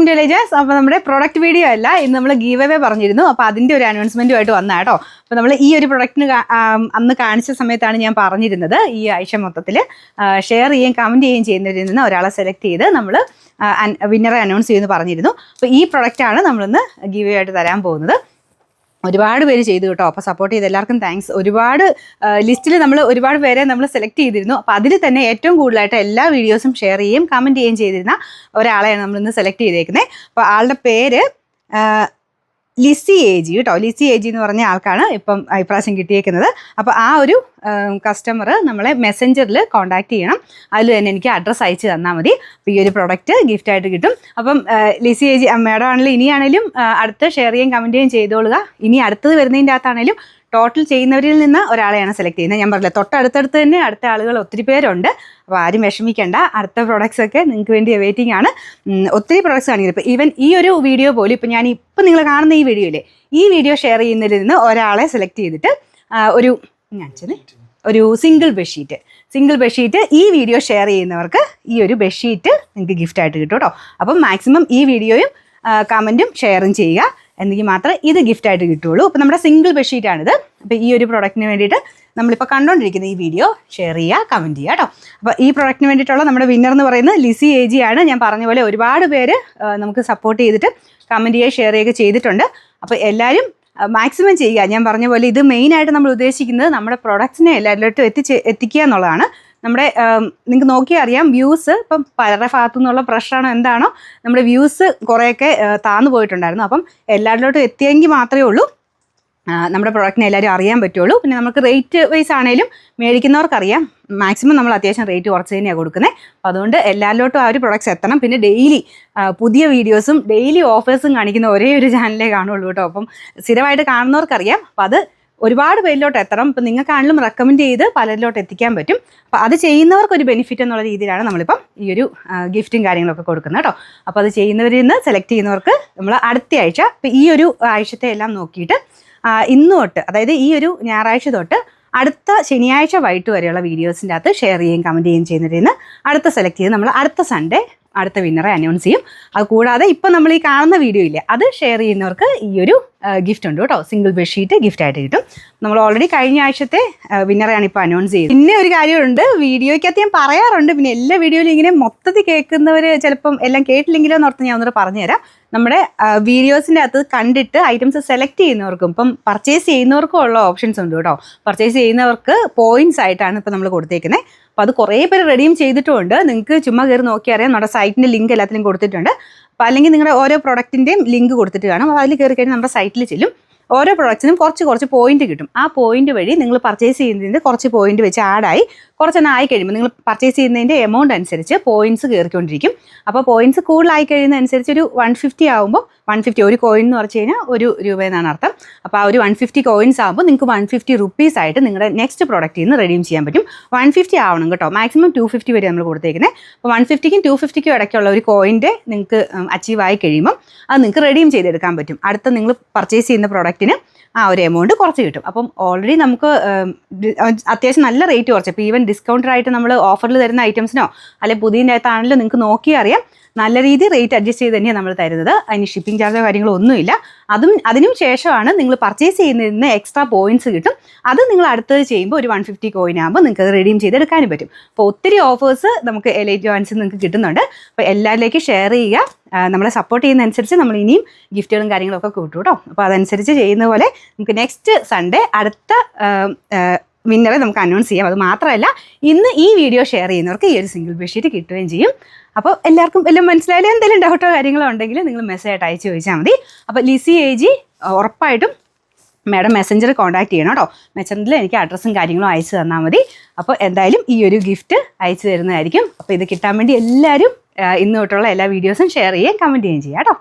Welcome to ലേജേഴ്സ്. അപ്പോൾ നമ്മുടെ product video അല്ല, ഇന്ന് നമ്മൾ ഗീവ് അവേ പറഞ്ഞിരുന്നു. അപ്പോൾ അതിൻ്റെ ഒരു അനൗൺസ്മെൻറ്റുമായിട്ട് വന്ന കേട്ടോ. അപ്പോൾ നമ്മൾ ഈ ഒരു പ്രൊഡക്റ്റിന് അന്ന് കാണിച്ച സമയത്താണ് ഞാൻ പറഞ്ഞിരുന്നത് ഈ ആഴ്ച മൊത്തത്തിൽ ഷെയർ ചെയ്യുകയും കമൻറ്റ് ചെയ്യുകയും ചെയ്യുന്നവരിൽ നിന്ന് ഒരാളെ സെലക്ട് ചെയ്ത് നമ്മൾ വിന്നറെ അനൗൺസ് ചെയ്യുമെന്ന് പറഞ്ഞിരുന്നു. അപ്പോൾ ഈ പ്രൊഡക്റ്റാണ് നമ്മളിന്ന് ഗീവ് അവേ ആയിട്ട് തരാൻ പോകുന്നത്. ഒരുപാട് പേര് ചെയ്തു കേട്ടോ. അപ്പോൾ സപ്പോർട്ട് ചെയ്ത് എല്ലാവർക്കും താങ്ക്സ്. ഒരുപാട് ലിസ്റ്റിൽ നമ്മൾ ഒരുപാട് പേരെ നമ്മൾ സെലക്ട് ചെയ്തിരുന്നു. അപ്പോൾ അതിൽ തന്നെ ഏറ്റവും കൂടുതലായിട്ട് എല്ലാ വീഡിയോസും ഷെയർ ചെയ്യുകയും കമൻറ്റ് ചെയ്യുകയും ചെയ്തിരുന്ന ഒരാളെയാണ് നമ്മളിന്ന് സെലക്ട് ചെയ്തേക്കുന്നത്. അപ്പോൾ ആളുടെ പേര് ലിസി ഏജി കേട്ടോ. ലിസി ഏജി എന്ന് പറഞ്ഞ ആൾക്കാണ് ഇപ്പം അഭിപ്രായം കിട്ടിയേക്കുന്നത്. അപ്പോൾ ആ ഒരു കസ്റ്റമർ നമ്മളെ മെസ്സഞ്ചറിൽ കോൺടാക്ട് ചെയ്യണം. അതിൽ തന്നെ എനിക്ക് അഡ്രസ്സ് അയച്ച് തന്നാൽ മതി. അപ്പോൾ ഈ ഒരു പ്രൊഡക്റ്റ് ഗിഫ്റ്റായിട്ട് കിട്ടും. അപ്പം ലിസി ഏജി മേഡം ആണെങ്കിലും ഇനിയാണെങ്കിലും അടുത്ത് ഷെയർ ചെയ്യുകയും കമൻറ്റ് ചെയ്യുകയും ചെയ്തോളുക. ഇനി അടുത്തത് വരുന്നതിൻ്റെ അകത്താണെങ്കിലും ടോട്ടൽ ചെയ്യുന്നവരിൽ നിന്ന് ഒരാളെയാണ് സെലക്ട് ചെയ്യുന്നത്. ഞാൻ പറഞ്ഞില്ല, തൊട്ടടുത്തടുത്ത് തന്നെ അടുത്ത ആളുകൾ ഒത്തിരി പേരുണ്ട്. അപ്പോൾ ആരും വിഷമിക്കേണ്ട. അടുത്ത പ്രോഡക്റ്റ്സ് ഒക്കെ നിങ്ങൾക്ക് വേണ്ടി വെയിറ്റിംഗ് ആണ്. ഒത്തിരി പ്രോഡക്റ്റ്സ് കാണിക്കുന്നത്. ഇപ്പോൾ ഈവൻ ഈ ഒരു വീഡിയോ പോലും ഇപ്പോൾ ഞാൻ ഇപ്പം നിങ്ങൾ കാണുന്ന ഈ വീഡിയോയില്ലേ, ഈ വീഡിയോ ഷെയർ ചെയ്യുന്നതിൽ നിന്ന് ഒരാളെ സെലക്ട് ചെയ്തിട്ട് ഒരു സിംഗിൾ ബെഡ്ഷീറ്റ് ഈ വീഡിയോ ഷെയർ ചെയ്യുന്നവർക്ക് ഈ ഒരു ബെഡ്ഷീറ്റ് നിങ്ങൾക്ക് ഗിഫ്റ്റായിട്ട് കിട്ടും കേട്ടോ. അപ്പം മാക്സിമം ഈ വീഡിയോയും കമൻറ്റും ഷെയറും ചെയ്യുക, എന്നെങ്കിൽ മാത്രമേ ഇത് ഗിഫ്റ്റായിട്ട് കിട്ടുകയുള്ളൂ. അപ്പോൾ നമ്മുടെ സിംഗിൾ ബെഡ്ഷീറ്റാണിത്. അപ്പോൾ ഈ ഒരു പ്രൊഡക്റ്റിന് വേണ്ടിയിട്ട് നമ്മളിപ്പോൾ കണ്ടുകൊണ്ടിരിക്കുന്ന ഈ വീഡിയോ ഷെയർ ചെയ്യുക, കമൻറ്റ് ചെയ്യുക കേട്ടോ. അപ്പോൾ ഈ പ്രൊഡക്റ്റിന് വേണ്ടിയിട്ടുള്ള നമ്മുടെ വിന്നർ എന്ന് പറയുന്നത് ലിസി ഏജി ആണ്. ഞാൻ പറഞ്ഞ പോലെ ഒരുപാട് പേര് നമുക്ക് സപ്പോർട്ട് ചെയ്തിട്ട് കമൻറ്റ് ചെയ്യുക, ഷെയർ ചെയ്യുക ചെയ്തിട്ടുണ്ട്. അപ്പോൾ എല്ലാവരും മാക്സിമം ചെയ്യുക. ഞാൻ പറഞ്ഞ പോലെ ഇത് മെയിനായിട്ട് നമ്മൾ ഉദ്ദേശിക്കുന്നത് നമ്മുടെ പ്രൊഡക്ട്സിനെ എല്ലാവരിലോട്ടും എത്തിക്കുക എന്നുള്ളതാണ്. നമ്മുടെ നിങ്ങൾക്ക് നോക്കിയാൽ അറിയാം, വ്യൂസ് ഇപ്പം പലരുടെ ഭാഗത്തു നിന്നുള്ള പ്രശ്നമാണോ എന്താണോ, നമ്മുടെ വ്യൂസ് കുറേയൊക്കെ താന്നു പോയിട്ടുണ്ടായിരുന്നു. അപ്പം എല്ലാവരിലോട്ടും എത്തിയെങ്കിൽ മാത്രമേ ഉള്ളൂ നമ്മുടെ പ്രൊഡക്റ്റിനെ എല്ലാവരും അറിയാൻ പറ്റുള്ളൂ. പിന്നെ നമുക്ക് റേറ്റ് വൈസ് ആണെങ്കിലും മേടിക്കുന്നവർക്കറിയാം, മാക്സിമം നമ്മൾ അത്യാവശ്യം റേറ്റ് കുറച്ച് തന്നെയാണ് കൊടുക്കുന്നത്. അപ്പോൾ അതുകൊണ്ട് എല്ലാവരിലോട്ടും ആ ഒരു പ്രൊഡക്ട്സ് എത്തണം. പിന്നെ ഡെയിലി പുതിയ വീഡിയോസും ഡെയിലി ഓഫേഴ്സും കാണിക്കുന്ന ഒരേ ഒരു ചാനലേ കാണുള്ളൂ കേട്ടോ. അപ്പം സ്ഥിരമായിട്ട് കാണുന്നവർക്കറിയാം. അപ്പോൾ അത് ഒരുപാട് പേരിലോട്ട് എത്തണം. ഇപ്പം നിങ്ങൾക്കാണെങ്കിലും റെക്കമെൻഡ് ചെയ്ത് പലരിലോട്ട് എത്തിക്കാൻ പറ്റും. അപ്പോൾ അത് ചെയ്യുന്നവർക്കൊരു ബെനിഫിറ്റ് എന്നുള്ള രീതിയിലാണ് നമ്മളിപ്പം ഈ ഒരു ഗിഫ്റ്റും കാര്യങ്ങളൊക്കെ കൊടുക്കുന്നത് കേട്ടോ. അപ്പോൾ അത് ചെയ്യുന്നവരിൽ നിന്ന് സെലക്ട് ചെയ്യുന്നവർക്ക് നമ്മൾ അടുത്ത ആഴ്ച, ഇപ്പോൾ ഈ ഒരു ആഴ്ചത്തെ എല്ലാം നോക്കിയിട്ട് ഇന്ന് തൊട്ട്, അതായത് ഈ ഒരു ഞായറാഴ്ച തൊട്ട് അടുത്ത ശനിയാഴ്ച വൈകിട്ട് വരെയുള്ള വീഡിയോസിൻ്റെ അകത്ത് ഷെയർ ചെയ്യുകയും കമൻറ്റ് ചെയ്യുകയും ചെയ്യുന്നതിൽ നിന്ന് അടുത്ത സെലക്ട് ചെയ്ത് നമ്മൾ അടുത്ത സൺഡേ അടുത്ത വിന്നറെ അനൗൺസ് ചെയ്യും. അത് കൂടാതെ ഇപ്പം നമ്മൾ ഈ കാണുന്ന വീഡിയോ ഇല്ലേ, അത് ഷെയർ ചെയ്യുന്നവർക്ക് ഈ ഒരു ഗിഫ്റ്റ് ഉണ്ട് കേട്ടോ. സിംഗിൾ ബെഡ്ഷീറ്റ് ഗിഫ്റ്റായിട്ട് കിട്ടും. നമ്മൾ ഓൾറെഡി കഴിഞ്ഞ ആഴ്ചത്തെ വിന്നറെയാണ് ഇപ്പോൾ അനൗൺസ് ചെയ്തത്. പിന്നെ ഒരു കാര്യമുണ്ട്, വീഡിയോയ്ക്കകത്ത് ഞാൻ പറയാറുണ്ട്, പിന്നെ എല്ലാ വീഡിയോയിലും ഇങ്ങനെ മൊത്തത്തിൽ കേൾക്കുന്നവർ ചിലപ്പം എല്ലാം കേട്ടില്ലെങ്കിലോ എന്നോർത്ത് ഞാൻ ഒന്നുകൂടെ പറഞ്ഞുതരാം. നമ്മുടെ വീഡിയോസിൻ്റെ അകത്ത് കണ്ടിട്ട് ഐറ്റംസ് സെലക്ട് ചെയ്യുന്നവർക്കും ഇപ്പം പർച്ചേസ് ചെയ്യുന്നവർക്കും ഉള്ള ഓപ്ഷൻസ് ഉണ്ട് കേട്ടോ. പർച്ചേസ് ചെയ്യുന്നവർക്ക് പോയിന്റ്സ് ആയിട്ടാണ് ഇപ്പോൾ നമ്മൾ കൊടുത്തേക്കുന്നത്. അപ്പോൾ അത് കുറേ പേര് റെഡീം ചെയ്തിട്ടുമുണ്ട്. നിങ്ങൾക്ക് ചുമ്മാ കയറി നോക്കിയാൽ അറിയാം, നമ്മുടെ സൈറ്റിൻ്റെ ലിങ്ക് എല്ലാത്തിലും കൊടുത്തിട്ടുണ്ട്. അപ്പോൾ അല്ലെങ്കിൽ നിങ്ങളുടെ ഓരോ പ്രൊഡക്റ്റിൻ്റെയും ലിങ്ക് കൊടുത്തിട്ട് കാണും. അപ്പോൾ അതിൽ കയറി കഴിഞ്ഞാൽ നമ്മുടെ സൈറ്റിൽ ചെല്ലും. ഓരോ പ്രൊഡക്റ്റിനും കുറച്ച് പോയിന്റ് കിട്ടും. ആ പോയിന്റ് വഴി നിങ്ങൾ പർച്ചേസ് ചെയ്യുന്നതിൻ്റെ കുറച്ച് പോയിന്റ് വെച്ച് ആഡായി കുറച്ചെണ്ണം ആയി കഴിയുമ്പോൾ നിങ്ങൾ പർച്ചേസ് ചെയ്യുന്നതിൻ്റെ എമൗണ്ട് അനുസരിച്ച് പോയിന്റ്സ് കയറിക്കൊണ്ടിരിക്കും. അപ്പോൾ പോയിന്റ്സ് കൂടുതലായി കഴിയുന്നതനുസരിച്ച് ഒരു 150 ആകുമ്പോൾ 150 ഒരു കോയിൻ എന്ന് പറഞ്ഞു കഴിഞ്ഞാൽ ₹1 എന്നാണ് അർത്ഥം. അപ്പോൾ ആ ഒരു 150 കോയിൻസ് ആകുമ്പോൾ നിങ്ങൾക്ക് 150 റുപ്പീസ് ആയിട്ട് നിങ്ങളുടെ നെക്സ്റ്റ് പ്രോഡക്റ്റിൽ നിന്ന് റെഡീം ചെയ്യാൻ പറ്റും. 150 ആവണം കേട്ടോ. മാക്സിമം 250 വരെ നമ്മൾ കൊടുത്തേക്കുന്നത്. അപ്പോൾ 150ക്കും 250ക്കും ഇടയ്ക്കുള്ള ഒരു കോയിൻ്റെ നിങ്ങൾക്ക് അച്ചീവ് ആയി കഴിയുമ്പം അത് നിങ്ങൾക്ക് റെഡീം ചെയ്തെടുക്കാൻ പറ്റും. അടുത്ത നിങ്ങൾ പർച്ചേസ് ചെയ്യുന്ന പ്രോഡക്റ്റിന് ആ ഒരു എമൗണ്ട് കുറച്ച് കിട്ടും. അപ്പം ഓൾറെഡി നമുക്ക് അത്യാവശ്യം നല്ല റേറ്റ് കുറച്ച്, ഇപ്പോൾ ഈവൻ ഡിസ്കൗണ്ടറായിട്ട് നമ്മൾ ഓഫറിൽ തരുന്ന ഐറ്റംസിനോ അല്ലെങ്കിൽ പുതിയതിൻ്റെ അകത്താണെങ്കിലും നിങ്ങൾക്ക് നോക്കിയാൽ അറിയാം, നല്ല രീതിയിൽ റേറ്റ് അഡ്ജസ്റ്റ് ചെയ്ത് തന്നെയാണ് നമ്മൾ തരുന്നത്. അതിന് ഷിപ്പിംഗ് ചാർജോ കാര്യങ്ങളോ ഒന്നുമില്ല. അതിനും ശേഷമാണ് നിങ്ങൾ പർച്ചേസ് ചെയ്യുന്നതിൽ നിന്ന് എക്സ്ട്രാ പോയിന്റ്സ് കിട്ടും. അത് നിങ്ങൾ അടുത്തത് ചെയ്യുമ്പോൾ ഒരു 150 കോയിൻ ആകുമ്പോൾ നിങ്ങൾക്ക് അത് റെഡീം ചെയ്തെടുക്കാനും പറ്റും. അപ്പോൾ ഒത്തിരി ഓഫേഴ്സ് നമുക്ക് എലൈറ്റ് ജോയിൻസിൽ നിങ്ങൾക്ക് കിട്ടുന്നുണ്ട്. അപ്പോൾ എല്ലാവരിലേക്കും ഷെയർ ചെയ്യുക. നമ്മളെ സപ്പോർട്ട് ചെയ്യുന്നതനുസരിച്ച് നമ്മൾ ഇനിയും ഗിഫ്റ്റുകളും കാര്യങ്ങളൊക്കെ കിട്ടും കേട്ടോ. അപ്പോൾ അതനുസരിച്ച് ചെയ്യുന്ന പോലെ നമുക്ക് നെക്സ്റ്റ് സൺഡേ അടുത്ത വിന്നറെ നമുക്ക് അനൗൺസ് ചെയ്യാം. അത് മാത്രമല്ല, ഇന്ന് ഈ വീഡിയോ ഷെയർ ചെയ്യുന്നവർക്ക് ഈ ഒരു സിംഗിൾ ബെഡ്ഷീറ്റ് കിട്ടുകയും ചെയ്യും. അപ്പോൾ എല്ലാവർക്കും എല്ലാം മനസ്സിലായാലും എന്തെങ്കിലും ഡൗട്ടോ കാര്യങ്ങളോ ഉണ്ടെങ്കിൽ നിങ്ങൾ മെസ്സേജായിട്ട് അയച്ച് ചോദിച്ചാൽ മതി. അപ്പോൾ ലിസി ഏജി ഉറപ്പായിട്ടും മാഡം മെസ്സഞ്ചറിൽ കോൺടാക്ട് ചെയ്യണം കേട്ടോ. മെസ്സഞ്ചറിൽ എനിക്ക് അഡ്രസ്സും കാര്യങ്ങളും അയച്ചു തന്നാൽ മതി. അപ്പോൾ എന്തായാലും ഈ ഒരു ഗിഫ്റ്റ് അയച്ചു തരുന്നതായിരിക്കും. അപ്പോൾ ഇത് കിട്ടാൻ വേണ്ടി എല്ലാവരും ഇന്ന് തൊട്ടുള്ള എല്ലാ വീഡിയോസും ഷെയർ ചെയ്യുകയും കമൻറ്റ് ചെയ്യുകയും ചെയ്യാം കേട്ടോ.